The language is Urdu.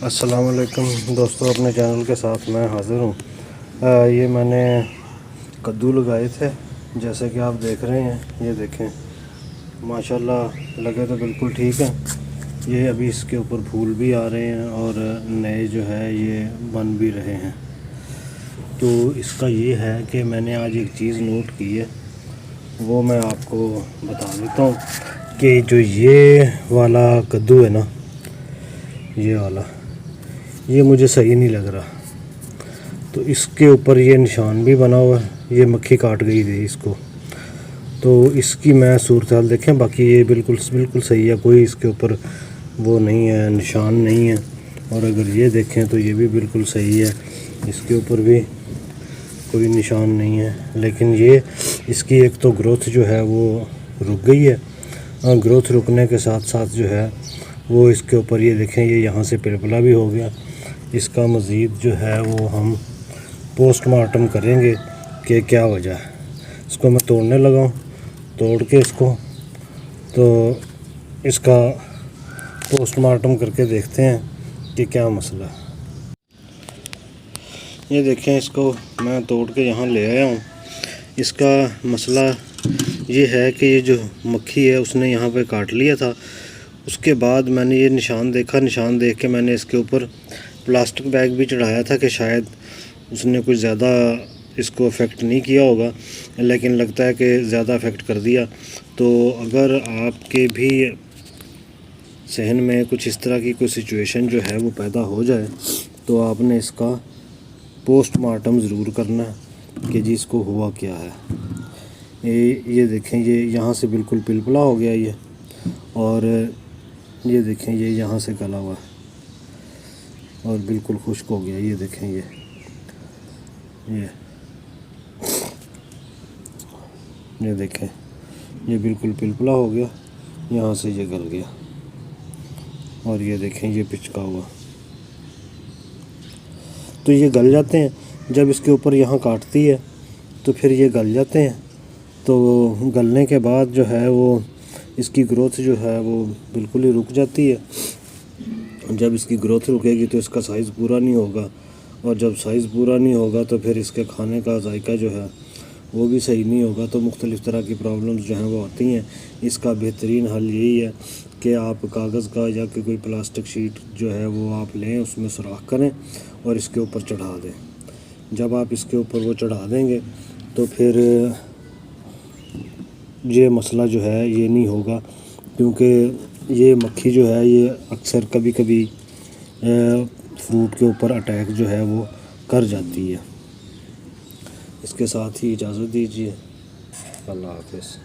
السلام علیکم دوستو، اپنے چینل کے ساتھ میں حاضر ہوں۔ یہ میں نے کدو لگائے تھے، جیسے کہ آپ دیکھ رہے ہیں۔ یہ دیکھیں، ماشاءاللہ لگے تو بالکل ٹھیک ہے۔ یہ ابھی اس کے اوپر پھول بھی آ رہے ہیں اور نئے جو ہے یہ بن بھی رہے ہیں۔ تو اس کا یہ ہے کہ میں نے آج ایک چیز نوٹ کی ہے، وہ میں آپ کو بتا دیتا ہوں کہ جو یہ والا کدو ہے نا، یہ والا، یہ مجھے صحیح نہیں لگ رہا۔ تو اس کے اوپر یہ نشان بھی بنا ہوا ہے، یہ مکھی کاٹ گئی تھی اس کو۔ تو اس کی میں صورتحال دیکھیں، باقی یہ بالکل صحیح ہے، کوئی اس کے اوپر وہ نہیں ہے، نشان نہیں ہے۔ اور اگر یہ دیکھیں تو یہ بھی بالکل صحیح ہے، اس کے اوپر بھی کوئی نشان نہیں ہے۔ لیکن یہ اس کی ایک تو گروتھ جو ہے وہ رک گئی ہے، اور گروتھ رکنے کے ساتھ ساتھ جو ہے وہ اس کے اوپر یہ دیکھیں، یہ یہاں سے پلپلا بھی ہو گیا۔ اس کا مزید جو ہے وہ ہم پوسٹ مارٹم کریں گے کہ کیا وجہ ہے۔ اس کو میں توڑنے لگا ہوں، توڑ کے اس کو تو اس کا پوسٹ مارٹم کر کے دیکھتے ہیں کہ کیا مسئلہ ہے۔ یہ دیکھیں، اس کو میں توڑ کے یہاں لے آیا ہوں۔ اس کا مسئلہ یہ ہے کہ یہ جو مکھی ہے اس نے یہاں پہ کاٹ لیا تھا۔ اس کے بعد میں نے یہ نشان دیکھا، نشان دیکھ کے میں نے اس کے اوپر پلاسٹک بیگ بھی چڑھایا تھا کہ شاید اس نے کچھ زیادہ اس کو افیکٹ نہیں کیا ہوگا، لیکن لگتا ہے کہ زیادہ افیکٹ کر دیا۔ تو اگر آپ کے بھی ذہن میں کچھ اس طرح کی کوئی سچویشن جو ہے وہ پیدا ہو جائے تو آپ نے اس کا پوسٹ مارٹم ضرور کرنا ہے کہ جی اس کو ہوا کیا ہے۔ یہ دیکھیں، یہ یہاں سے بالکل پلپلا ہو گیا یہ، اور یہ دیکھیں یہ یہاں سے گلا ہوا ہے اور بالکل خشک ہو گیا۔ یہ دیکھیں، یہ دیکھیں، یہ بالکل پلپلا ہو گیا، یہاں سے یہ گل گیا، اور یہ دیکھیں یہ پچکا ہوا۔ تو یہ گل جاتے ہیں جب اس کے اوپر یہاں کاٹتی ہے تو پھر یہ گل جاتے ہیں۔ تو گلنے کے بعد جو ہے وہ اس کی گروتھ جو ہے وہ بالکل ہی رک جاتی ہے۔ جب اس کی گروتھ رکے گی تو اس کا سائز پورا نہیں ہوگا، اور جب سائز پورا نہیں ہوگا تو پھر اس کے کھانے کا ذائقہ جو ہے وہ بھی صحیح نہیں ہوگا۔ تو مختلف طرح کی پرابلمز جو ہیں وہ آتی ہیں۔ اس کا بہترین حل یہی ہے کہ آپ کاغذ کا یا کہ کوئی پلاسٹک شیٹ جو ہے وہ آپ لیں، اس میں سوراخ کریں اور اس کے اوپر چڑھا دیں۔ جب آپ اس کے اوپر وہ چڑھا دیں گے تو پھر یہ مسئلہ جو ہے یہ نہیں ہوگا، کیونکہ یہ مکھی جو ہے یہ اکثر کبھی کبھی فروٹ کے اوپر اٹیک جو ہے وہ کر جاتی ہے۔ اس کے ساتھ ہی اجازت دیجیے، اللہ حافظ۔